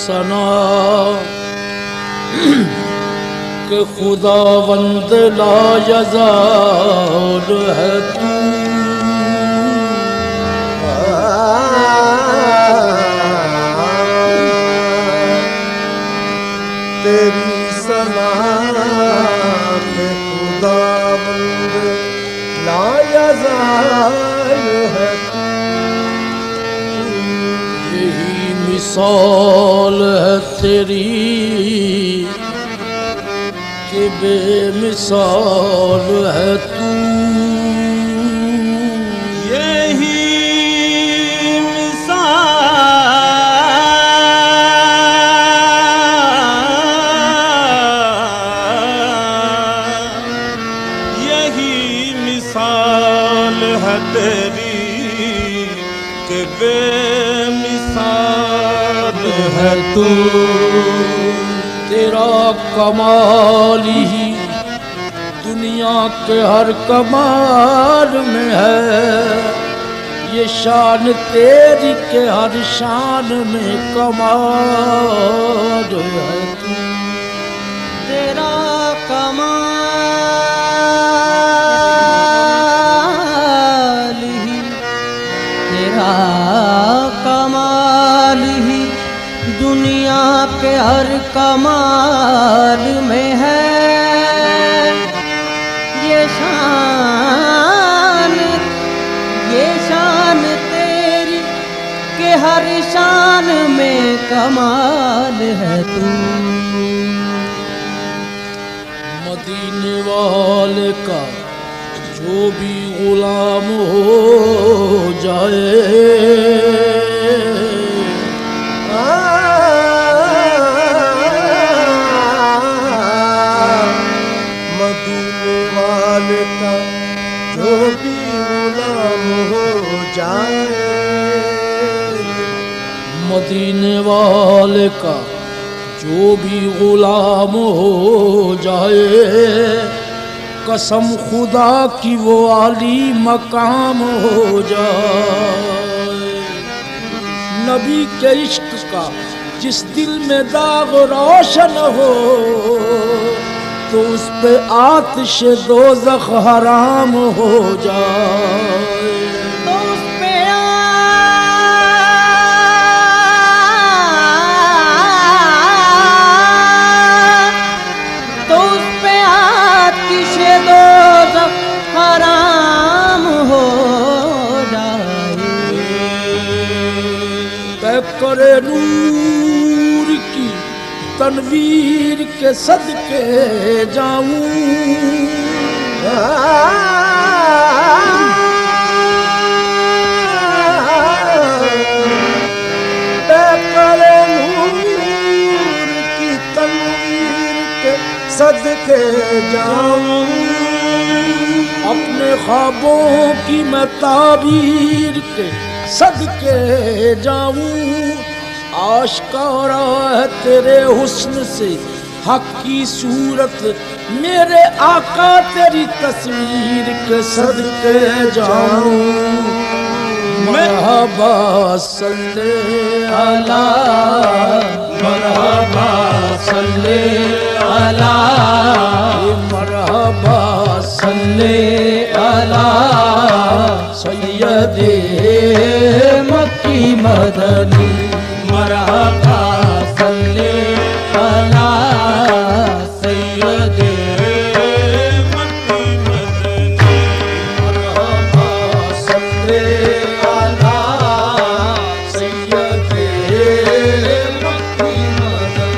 सना कि खुदावंद लायज़ाल है तू। तेरी सना पे खुदावंद लायज़ाल है तू। यही मिसाल है तेरी कि बेमिसाल है तू। यही मिसाल है तेरी कि बेमिसाल है तू। तेरा कमाल ही दुनिया के हर कमाल में है। ये शान तेरी के हर शान में कमाल है तू। तेरा कमाल ही दुनिया के हर कमाल में है। ये शान तेरी के हर शान में कमाल है तू। मदीने वाले का जो भी गुलाम हो जाए, मदीने वाले का जो भी गुलाम हो जाए, मदीने वाले का जो भी गुलाम हो जाए, कसम खुदा की वो आली मकाम हो जाए। नबी के इश्क का जिस दिल में दाग रोशन हो, तो उस पे आतिश दोज़ख हराम हो जाए। करे नूर की तनवीर के सदके जाऊं, करे नूर की तनवीर के सदके जाऊं। अपने ख्वाबों की मैं ताबीर के सदके जाऊं। आश्कारा है तेरे हुस्न से हक की सूरत, मेरे आका तेरी तस्वीर के सदके जाऊं। मरहबा सल्ले अला, मरहबा सल्ले अला, मरहबा सल्ले अला सैयदे मक्की मदनी। मरहबा सल्ले अला सैयदे मक्की मदनी। मरहबा सल्ले अला सैयदे मक्की मदनी।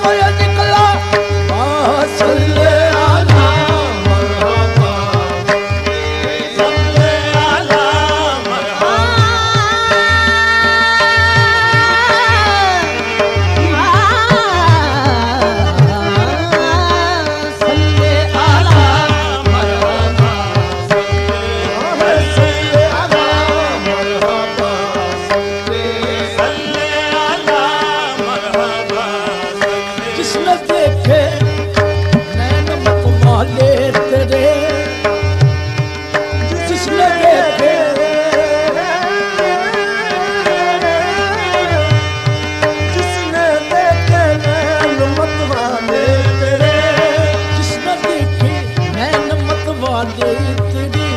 कोई निकला सल्ले आला मरहबा सल्ले आला मरहबा सल्ले आला मरहबा सल्ले आला मरहबा सल्ले आला मरहबा जिसने देखे नैन मतवाले तेरे जिसने देखे जिसने देखे नैन मतवाले तेरे जिसने देखे नैन मतवाले तेरे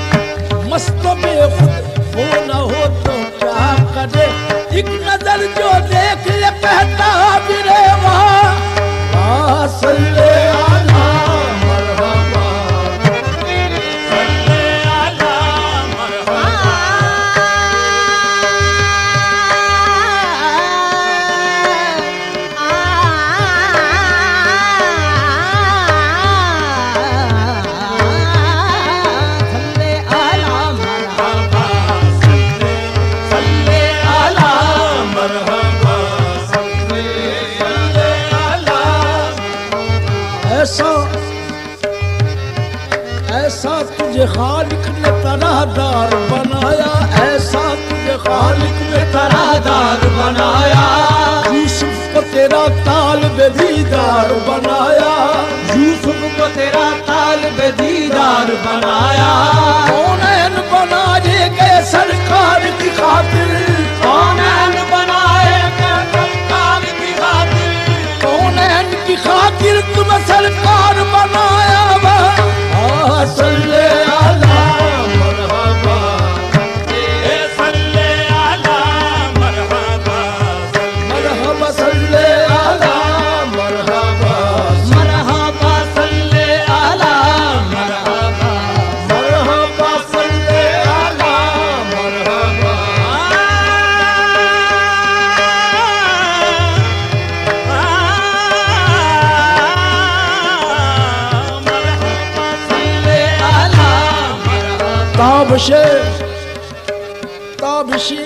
मस्त बेखुद वो न हो तो क्या करे एक नजर जो देख ले कहता भी रे वहाँ सल्ले आला मरहबा सल्ले आला मरहबा सल्ले आला मरहबा सल्ले आला मरहबा सल्ले आला ऐसा ऐसा तुझे खालिक ने तराहदार बनाया ऐसा तुझे खालिक ने तराहदार बनाया यूसुफ को तेरा तालिब दीदार बनाया यूसुफ को तेरा तालिब दीदार बनाया कौनैन बनाए गए सरकार की खातिर कौनैन बनाए गए सरकार की खातिर कौनैन की खातिर तुम्हें सरकार बनाया सल्ले आला मरहबा सल्ले आला मरहबा मरहबा सल्ले आला मरहबा मरहबा सल्ले आला मरहबा मरहबा सल्ले आला मरहबा सल्ले आला मरहबा ताबशे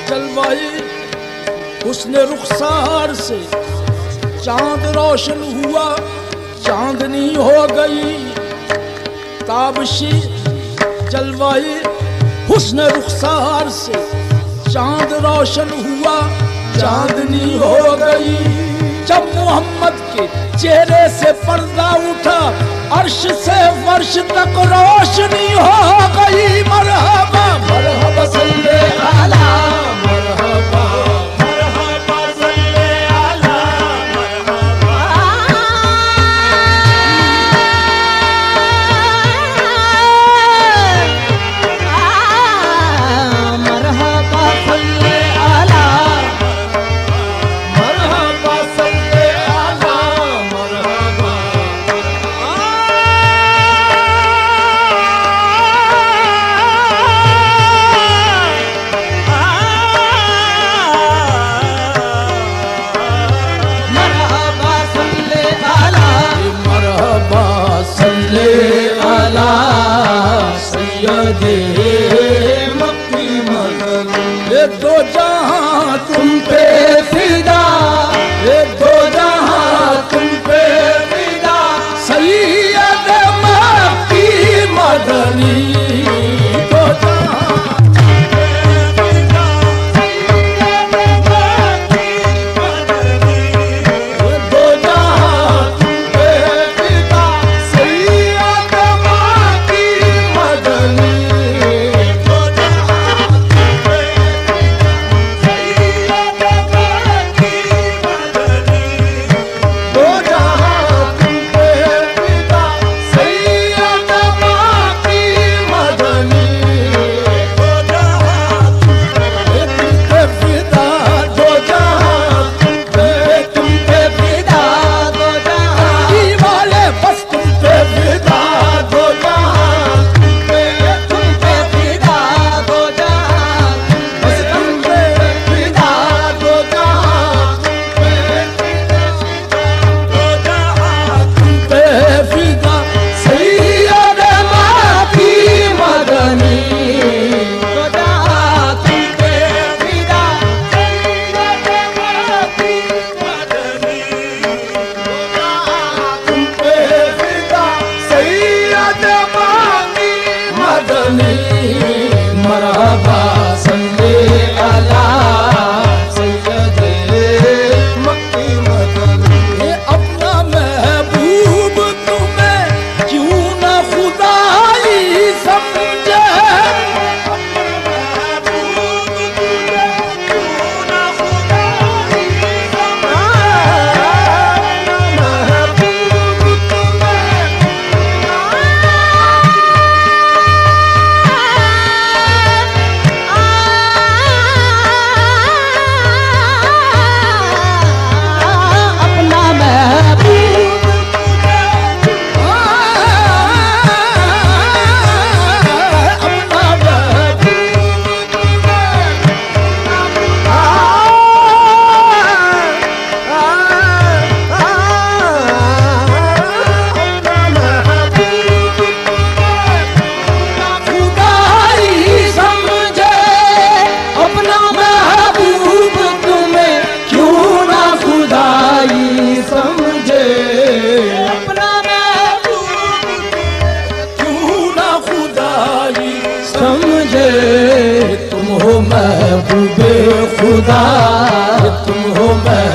जलवाई उसने रुखसार से चांद रोशन हुआ चांदनी हो गई ताबशी जलवाई हुस्न रुखसार से चांद रोशन हुआ चांदनी हो गई जब मोहम्मद के चेहरे से पर्दा उठा अर्श से फर्श तक रोशनी हो गई मरहबा मरहबा सल्ले आला मरहबा मरहबा सल्ले आला मरहबा मरहबा सल्ले आला मरहबा सल्ले आला मरहबा मरहबा सल्ले आला मरहबा सल्ले आला सैयदे मक्की मदनी ये दो जहां तुम पे फिदा ये दो जहां तुम पे फिदा सैयद मक्की मदनी दो जहां दो जहां तुम पे फिदा सैयद मक्की मदनी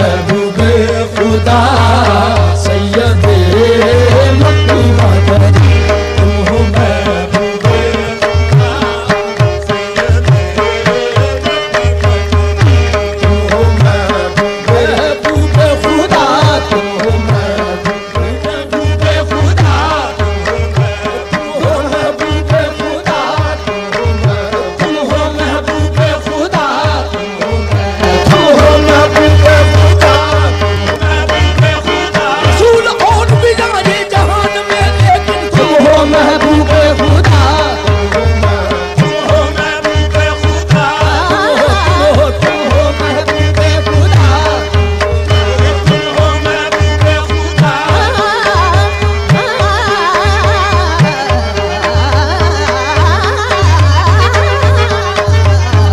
महबूबे खुदा सैयदे मक्की मदनी तुम हो महबूबे तुम हो महबूबे खुदा तुम हो महबूबे खुदा तुम हो महबूबे खुदा तुम हो महबूबे खुदा तुम हो महबूबे खुदा रसूल और भी जाने जहान में लेकिन तुम हो महबूबे खुदा तुम हो महबूबे खुदा तुम हो महबूबे खुदा तुम हो महबूबे खुदा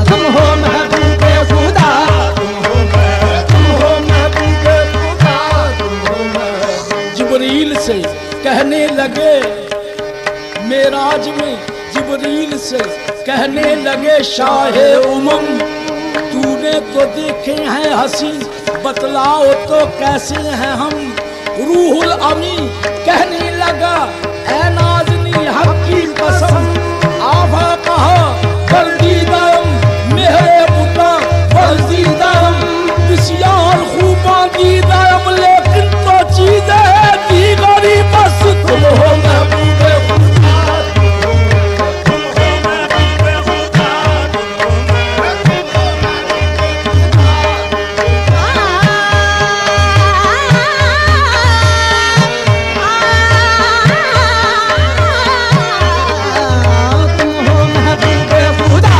तुम हो महबूबे खुदा तुम हो महबूबे खुदा तुम हो जिब्रील से कहने लगे मेराज में जिब्रील से कहने लगे शाहे उमम तूने तो देखे हैं हसीन बतलाओ तो कैसे हैं हम रूहुल अमी कहने लगा ऐ नाज़नी हक की कसम आभा कहा बल्दीदाम मेरे पुता बल्दीदाम बिस्यार खूबा दीदाम लेकिन तो चीज़ है दीगरी बस तुम हो महबूबे खुदा तुम हो महबूबे खुदा तुम हो महबूबे खुदा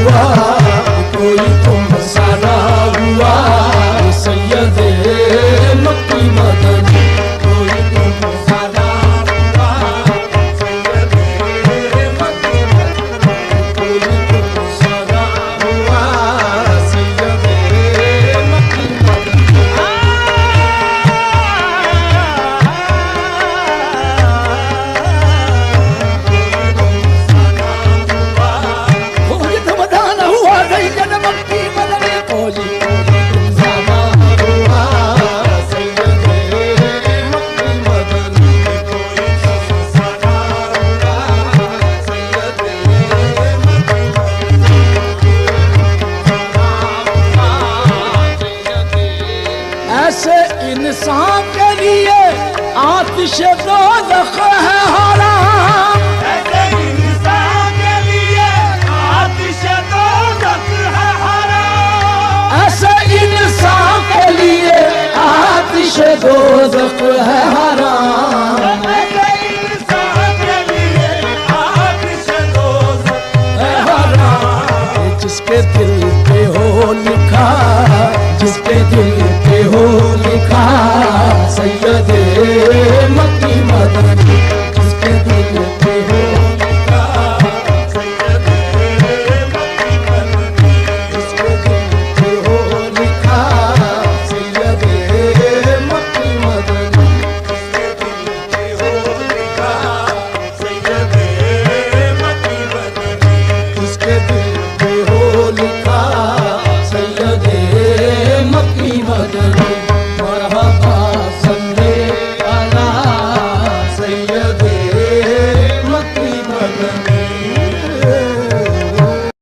हुआ, कोई तुमसा ना हुआ, सैयदे मक्की मदनी। कोई तुमसा ना हुआ, सैयदे मक्की मदनी। कोई तुमसा ना हुआ, सैयदे मक्की मदनी। कोई तुमसा ना हुआ, सैयदे मक्की मदनी। कोई तुमसा ना हुआ, सैयदे मक्की मदनी। कोई तुमसा ना हुआ, सैयदे मक्की मदनी। ऐसे इंसान के लिए आतिश दोज़ख है हराम। ऐसे इंसान के लिए आतिश दोज़ख है हराम। ऐसे इंसान के लिए आतिश दोज़ख है हराम। ऐसे इंसान के लिए आतिश दोज़ख है हराम। जिसके दिल पे हो लिखा